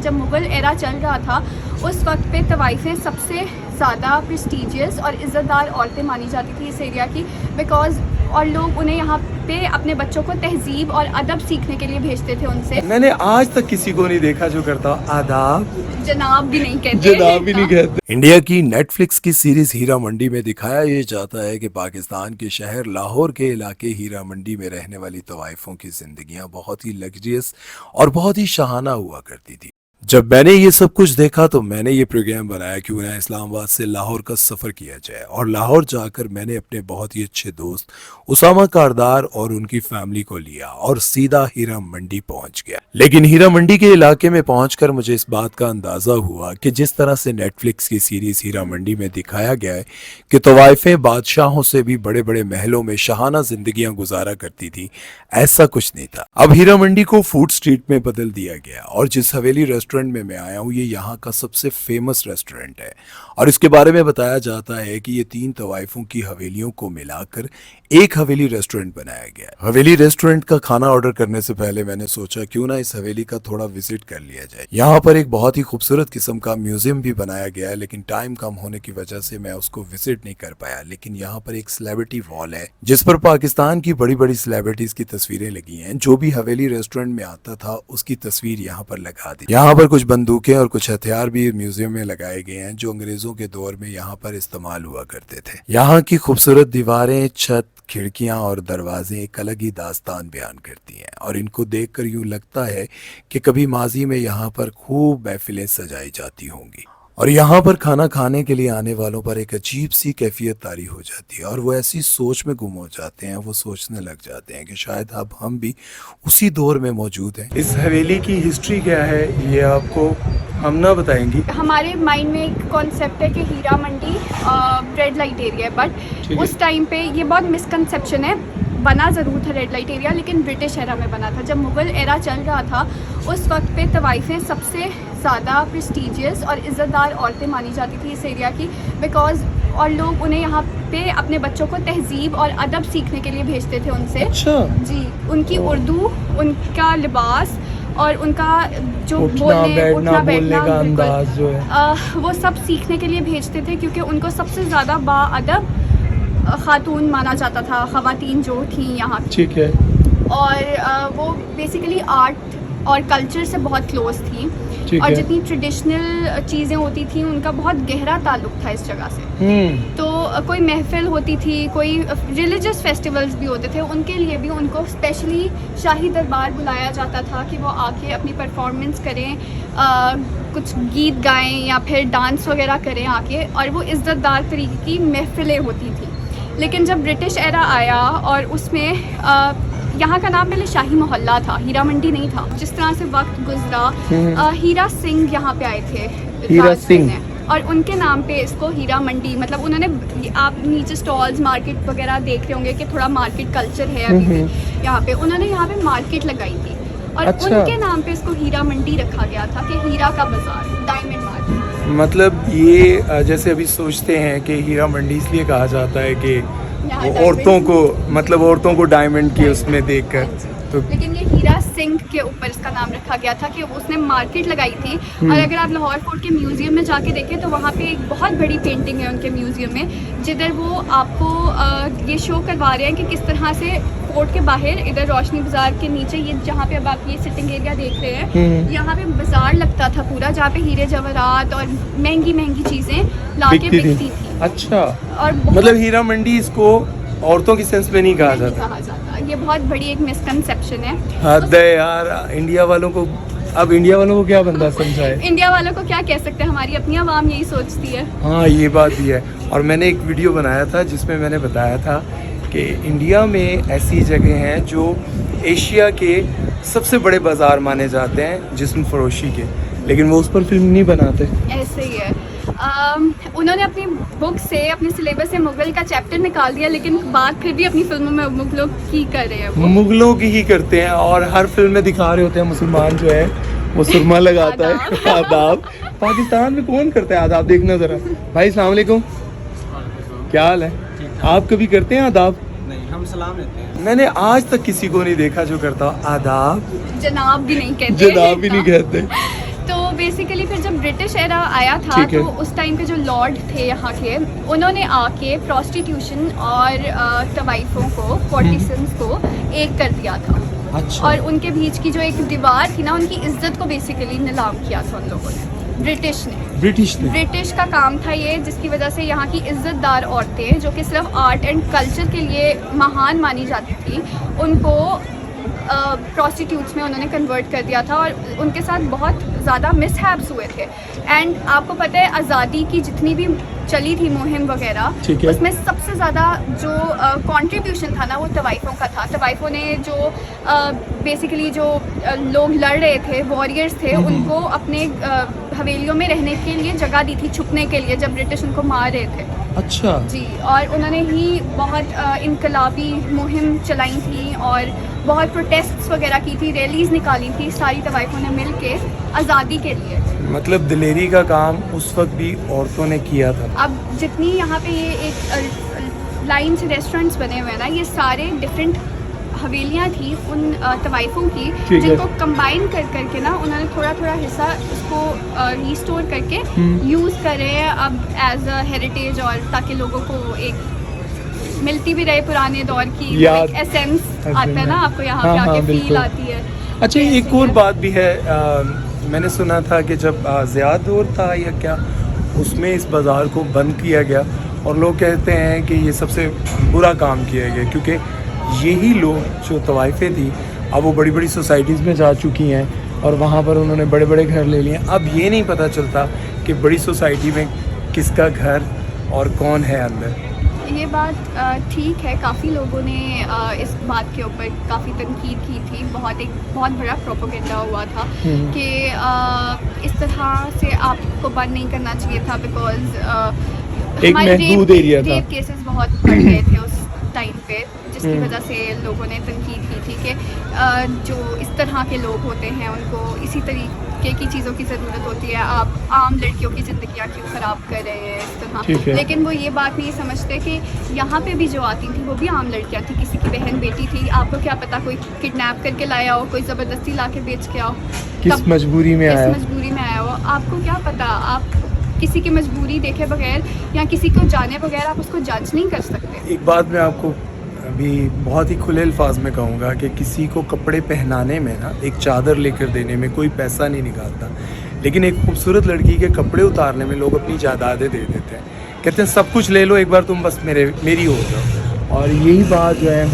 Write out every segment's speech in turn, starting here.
جب مغل ایرا چل رہا تھا اس وقت پہ طوائفیں سب سے زیادہ پریسٹیجیس اور عزت دار عورتیں مانی جاتی تھی اس ایریا کی، بیکاز اور لوگ انہیں یہاں پہ اپنے بچوں کو تہذیب اور ادب سیکھنے کے لیے بھیجتے تھے ان سے. میں نے آج تک کسی کو نہیں دیکھا جو کرتا آداب جناب بھی نہیں کہتے. جناب بھی نہیں کہتے. انڈیا کی نیٹ فلکس کی سیریز ہیرا منڈی میں دکھایا یہ جاتا ہے کہ پاکستان کے شہر لاہور کے علاقے ہیرا منڈی میں رہنے والی طوائفوں کی زندگیاں بہت ہی لگژریس اور بہت ہی شاہانہ ہوا کرتی تھی. جب میں نے یہ سب کچھ دیکھا تو میں نے یہ پروگرام بنایا کیوں نہ اسلام آباد سے لاہور کا سفر کیا جائے، اور لاہور جا کر میں نے اپنے بہت ہی اچھے دوست اسامہ کاردار اور ان کی فیملی کو لیا اور سیدھا ہیرا منڈی پہنچ گیا. لیکن ہیرا منڈی کے علاقے میں پہنچ کر مجھے اس بات کا اندازہ ہوا کہ جس طرح سے نیٹ فلکس کی سیریز ہیرا منڈی میں دکھایا گیا ہے کہ طوائفیں بادشاہوں سے بھی بڑے بڑے محلوں میں شاہانہ زندگیاں گزارا کرتی تھی، ایسا کچھ نہیں تھا. اب ہیرا منڈی کو فوڈ سٹریٹ میں بدل دیا گیا، اور جس حویلی ریسٹورنٹ میں آیا ہوں یہ یہاں کا سب سے فیمس ریسٹورنٹ ہے، اور اس کے بارے میں بتایا جاتا ہے کہ یہ 3 طوائفوں کی حویلیوں کو ملا کر ایک حویلی ریسٹورنٹ بنایا گیا. حویلی ریسٹورنٹ کا کھانا آرڈر کرنے سے پہلے میں نے سوچا کیوں نہ اس حویلی کا تھوڑا وزٹ کر لیا جائے. یہاں پر ایک بہت ہی خوبصورت قسم کا میوزیم بھی بنایا گیا ہے، لیکن ٹائم کم ہونے کی وجہ سے میں اس کو وزٹ نہیں کر پایا. لیکن یہاں پر ایک سیلیبریٹی وال ہے جس پر پاکستان کی بڑی بڑی سیلیبریٹیز کی تصویریں لگی ہیں. جو بھی حویلی ریسٹورنٹ میں آتا تھا اس کی تصویر یہاں پر لگا دی. یہاں پر کچھ بندوقیں اور کچھ ہتھیار بھی میوزیم میں لگائے گئے ہیں جو انگریزوں کے دور میں یہاں پر استعمال ہوا کرتے تھے. یہاں کی خوبصورت دیواریں، چھت، کھڑکیاں اور دروازے ایک الگ ہی داستان بیان کرتی ہیں، اور ان کو دیکھ کر یوں لگتا ہے کہ کبھی ماضی میں یہاں پر خوب محفلیں سجائی جاتی ہوں گی، اور یہاں پر کھانا کھانے کے لیے آنے والوں پر ایک عجیب سی کیفیت طاری ہو جاتی ہے، اور وہ ایسی سوچ میں گم ہو جاتے ہیں، وہ سوچنے لگ جاتے ہیں کہ شاید اب ہم بھی اسی دور میں موجود ہیں. اس حویلی کی ہسٹری کیا ہے یہ آپ کو ہم نہ بتائیں گی. ہمارے مائنڈ میں ایک کانسیپٹ ہے کہ ہیرا منڈی ریڈ لائٹ ایریا ہے، بٹ اس ٹائم پہ یہ بہت مسکنسیپشن ہے. بنا ضرور تھا ریڈ لائٹ ایریا، لیکن برٹش ایرا میں بنا تھا. جب مغل ایرا چل رہا تھا اس وقت پہ طوائفیں سب سے زیادہ پریسٹیجیس اور عزت دار عورتیں مانی جاتی تھی اس ایریا کی، بیکاز اور لوگ انہیں یہاں پہ اپنے بچوں کو تہذیب اور ادب سیکھنے کے لیے بھیجتے تھے ان سے. اچھا جی، ان کی اردو، ان کا لباس اور ان کا جو بولنے کا انداز جو ہے وہ سب سیکھنے کے لیے بھیجتے تھے، کیونکہ ان کو سب سے زیادہ با ادب خاتون مانا جاتا تھا، خواتین جو تھیں یہاں کی. ٹھیک ہے. اور وہ بیسیکلی آرٹ اور کلچر سے بہت کلوز تھیں، اور جتنی ٹریڈیشنل چیزیں ہوتی تھیں ان کا بہت گہرا تعلق تھا اس جگہ سے. تو کوئی محفل ہوتی تھی، کوئی ریلیجس فیسٹیولز بھی ہوتے تھے، ان کے لیے بھی ان کو اسپیشلی شاہی دربار بلایا جاتا تھا کہ وہ آ کے اپنی پرفارمنس کریں، کچھ گیت گائیں یا پھر ڈانس وغیرہ کریں آ کے، اور وہ عزت دار طریقے کی محفلیں ہوتی تھیں. لیکن جب برٹش ایرا آیا اور اس میں یہاں کا نام پہلے شاہی محلہ تھا، ہیرا منڈی نہیں تھا. جس طرح سے وقت گزرا ہیرا سنگھ یہاں پہ آئے تھے، ہیرا سنگھ، اور ان کے نام پہ اس کو ہیرا منڈی، مطلب انہوں نے، آپ نیچے سٹالز مارکیٹ وغیرہ دیکھ رہے ہوں گے کہ تھوڑا مارکیٹ کلچر ہے ابھی بھی یہاں پہ. انہوں نے یہاں پہ مارکیٹ لگائی تھی اور ان کے نام پہ اس کو ہیرا منڈی رکھا گیا تھا کہ ہیرا کا بازار، ڈائمنڈ مارکیٹ. مطلب یہ جیسے ابھی سوچتے ہیں کہ ہیرا منڈی اس لیے کہا جاتا ہے کہ عورتوں کو، مطلب عورتوں کو ڈائمنڈ کی اس میں دیکھ کر، تو لیکن یہ ہیرا سنگھ کے اوپر اس کا نام رکھا گیا تھا کہ اس نے مارکیٹ لگائی تھی. اور اگر آپ لاہور فورٹ کے میوزیم میں جا کے دیکھیں تو وہاں پہ ایک بہت بڑی پینٹنگ ہے ان کے میوزیم میں، جدھر وہ آپ کو یہ شو کروا رہے ہیں کہ کس طرح سے فورٹ کے باہر ادھر روشنی بازار کے نیچے، یہ جہاں پہ اب آپ یہ سٹنگ ایریا دیکھ رہے ہیں، یہاں پہ بازار لگتا تھا پورا، جہاں پہ ہیرے جواہرات اور مہنگی مہنگی چیزیں لا کے بکتی تھی. اچھا، اور مطلب ہیرا منڈی اس کو عورتوں کی سینس میں نہیں کہا جاتا. یہ بہت بڑی ایک مسکنسیپشن ہے. حد ہے یار، انڈیا والوں کو، اب انڈیا والوں کو کیا بندہ سمجھائے. انڈیا والوں کو کیا کہہ سکتے ہیں، ہماری اپنی عوام یہی سوچتی ہے. ہاں یہ بات بھی ہے. اور میں نے ایک ویڈیو بنایا تھا جس میں نے بتایا تھا کہ انڈیا میں ایسی جگہ ہیں جو ایشیا کے سب سے بڑے بازار مانے جاتے ہیں جسم فروشی کے، لیکن وہ اس پر فلم نہیں بناتے. ایسے ہی ہے. انہوں نے اپنی بک سے، اپنے سلیبس سے مغل کا چیپٹر نکال دیا، لیکن بات پھر بھی اپنی فلموں میں مغلوں کی کر رہے ہیں. مغلوں کی ہی کرتے ہیں، اور ہر فلم میں دکھا رہے ہوتے ہیں مسلمان جو ہے وہ سرما لگاتا ہے. آداب پاکستان میں کون کرتا ہے آداب؟ دیکھنا ذرا. بھائی السلام علیکم، کیا حال ہے؟ آپ کبھی کرتے ہیں آداب؟ نہیں، ہم سلام لیتے ہیں. میں نے آج تک کسی کو نہیں دیکھا جو کرتا آداب. جناب بھی نہیں کہتے. جناب بھی نہیں کہتے. تو بیسیکلی پھر جب برٹش ایرا آیا تھا ٹھیک ہے. تو اس ٹائم پہ جو لارڈ تھے یہاں کے, انہوں نے آ کے پروسٹیٹیوشن اور طوائفوں کو, کورٹیسنس کو ایک کر دیا تھا. اچھا. اور ان کے بیچ کی جو ایک دیوار تھی نا, ان کی عزت کو بیسیکلی نیلام کیا تھا ان لوگوں نے, برٹش کا کام تھا یہ, جس کی وجہ سے یہاں کی عزت دار عورتیں جو کہ صرف آرٹ اینڈ کلچر کے لیے مہان مانی جاتی تھی, ان کو پروسٹیٹیوٹس میں انہوں نے کنورٹ کر دیا تھا. اور ان کے ساتھ بہت زیادہ مس ہیپس ہوئے تھے. اینڈ آپ کو پتہ ہے آزادی کی جتنی بھی چلی تھی مہم وغیرہ, اس میں سب سے زیادہ جو کنٹریبیوشن تھا نا وہ طوائفوں کا تھا. طوائفوں نے جو بیسیکلی جو لوگ لڑ رہے تھے, واریئرس تھے, ان کو اپنے حویلیوں میں رہنے کے لیے جگہ دی تھی, چھپنے کے لیے, جب برٹش ان کو مار رہے تھے. اچھا جی, اور انہوں نے ہی بہت انقلابی مہم چلائی تھی اور بہت پروٹیسٹس وغیرہ کی تھی, ریلیز نکالی تھی ساری طوائفوں نے مل کے آزادی کے لیے. مطلب دلیری کا کام اس وقت بھی عورتوں نے کیا تھا. اب جتنی یہاں پہ یہ ایک لائن سے ریسٹورینٹس بنے ہوئے ہیں نا, یہ سارے ڈفرینٹ حویلیاں تھیں ان طوائفوں کی, جن کو کمبائن کر کے نا انہوں نے تھوڑا تھوڑا حصہ اس کو ریسٹور کر کے یوز کر رہے ہیں اب ایز اے ہیریٹیج, اور تاکہ لوگوں کو ایک ملتی بھی رہے پرانے دور کی ایسنس آتا ہے نا آپ کو یہاں پہ آ کے فیل آتی ہے. اچھا, ایک اور بات بھی ہے, میں نے سنا تھا کہ جب زیاد دور تھا یا کیا, اس میں اس بازار کو بند کیا گیا, اور لوگ کہتے ہیں کہ یہ سب سے برا کام کیا گیا, کیونکہ یہی لوگ جو طوائفیں تھیں اب وہ بڑی بڑی سوسائٹیز میں جا چکی ہیں اور وہاں پر انہوں نے بڑے بڑے گھر لے لیے. اب یہ نہیں پتہ چلتا کہ بڑی سوسائٹی میں کس کا گھر اور کون ہے اندر. یہ بات ٹھیک ہے, کافی لوگوں نے اس بات کے اوپر کافی تنقید کی تھی. بہت بڑا پروپیگنڈا ہوا تھا کہ اس طرح سے آپ کو بند نہیں کرنا چاہیے تھا, بیکاز ایک محدود ایریا تھا, ریپ کیسز بہت بڑھ گئے تھے اس ٹائم پہ, جس کی وجہ سے لوگوں نے تنقید کی تھی کہ جو اس طرح کے لوگ ہوتے ہیں ان کو اسی طریقے کی چیزوں کی ضرورت ہوتی ہے, آپ عام لڑکیوں کی زندگیاں کیوں خراب کر رہے ہیں اس طرح. لیکن وہ یہ بات نہیں سمجھتے کہ یہاں پہ بھی جو آتی تھیں وہ بھی عام لڑکیاں تھیں, کسی کی بہن بیٹی تھی, آپ کو کیا پتا کوئی کڈنیپ کر کے لایا ہو, کوئی زبردستی لا کے بیچ کے آؤ, کس مجبوری میں آیا ہو, آپ کو کیا پتا. آپ کسی کی مجبوری دیکھے بغیر یا کسی کو جانے بغیر آپ اس کو جج نہیں کر سکتے. ایک بات میں آپ کو ابھی بہت ہی کھلے الفاظ میں کہوں گا کہ کسی کو کپڑے پہنانے میں نا, ایک چادر لے کر دینے میں کوئی پیسہ نہیں نکالتا, لیکن ایک خوبصورت لڑکی کے کپڑے اتارنے میں لوگ اپنی جائیدادیں دے دیتے ہیں, کہتے ہیں سب کچھ لے لو, ایک بار تم بس میری ہو جاؤ. اور یہی بات جو ہے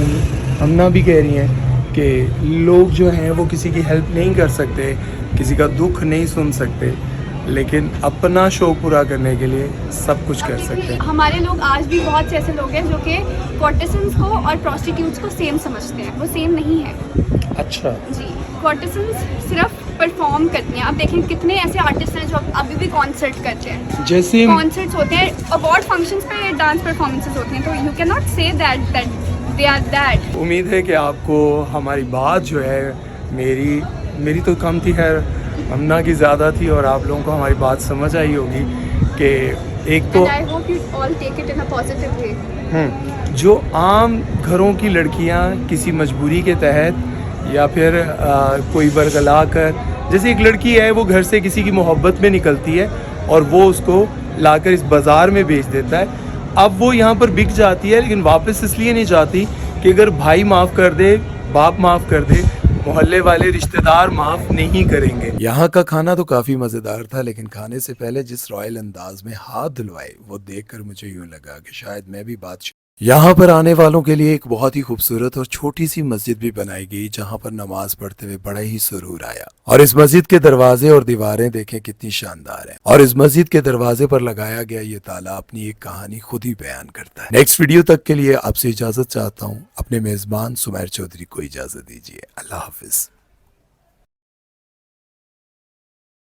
ہمنا بھی کہہ رہی ہیں کہ لوگ جو ہیں وہ کسی کی ہیلپ نہیں کر سکتے, کسی کا دکھ نہیں سن سکتے, لیکن اپنا شوق پورا کرنے کے لیے سب کچھ کر سکتے ہیں. ہمارے لوگ آج بھی بہت سے ایسے لوگ ہیں جو کہ کورٹیسنس کو اور پروسٹیٹیوٹس کو سیم سمجھتے ہیں, وہ سیم نہیں ہے. اچھا جی, کورٹیسنس صرف پرفارم کرتی ہیں. آپ دیکھیں کتنے ایسے آرٹسٹ ہیں جو ابھی بھی کانسرٹ کرتے ہیں, جیسے کانسرٹس ہوتے ہیں, اوارڈ فنکشنز پہ ڈانس پرفارمنسز ہوتی ہیں, تو یو کین ناٹ سے دیٹ دے آر دیٹ. امید ہے کہ آپ کو ہماری بات جو ہے, میری تو کم تھی, خیر ہمنا کی زیادہ تھی, اور آپ لوگوں کو ہماری بات سمجھ آئی ہوگی کہ ایک تو I hope you all take it in a positive way. جو عام گھروں کی لڑکیاں کسی مجبوری کے تحت یا پھر کوئی برگلا کر, جیسے ایک لڑکی ہے وہ گھر سے کسی کی محبت میں نکلتی ہے اور وہ اس کو لا کر اس بازار میں بیچ دیتا ہے, اب وہ یہاں پر بک جاتی ہے, لیکن واپس اس لیے نہیں جاتی کہ اگر بھائی معاف کر دے, باپ معاف کر دے, محلے والے رشتہ دار معاف نہیں کریں گے. یہاں کا کھانا تو کافی مزیدار تھا, لیکن کھانے سے پہلے جس رائل انداز میں ہاتھ دھلوائے وہ دیکھ کر مجھے یوں لگا کہ شاید میں بھی بات یہاں پر آنے والوں کے لیے ایک بہت ہی خوبصورت اور چھوٹی سی مسجد بھی بنائی گئی, جہاں پر نماز پڑھتے ہوئے بڑا ہی سرور آیا. اور اس مسجد کے دروازے اور دیواریں دیکھیں کتنی شاندار ہیں, اور اس مسجد کے دروازے پر لگایا گیا یہ تالا اپنی ایک کہانی خود ہی بیان کرتا ہے. نیکسٹ ویڈیو تک کے لیے آپ سے اجازت چاہتا ہوں, اپنے میزبان سمیر چودھری کو اجازت دیجیے. اللہ حافظ.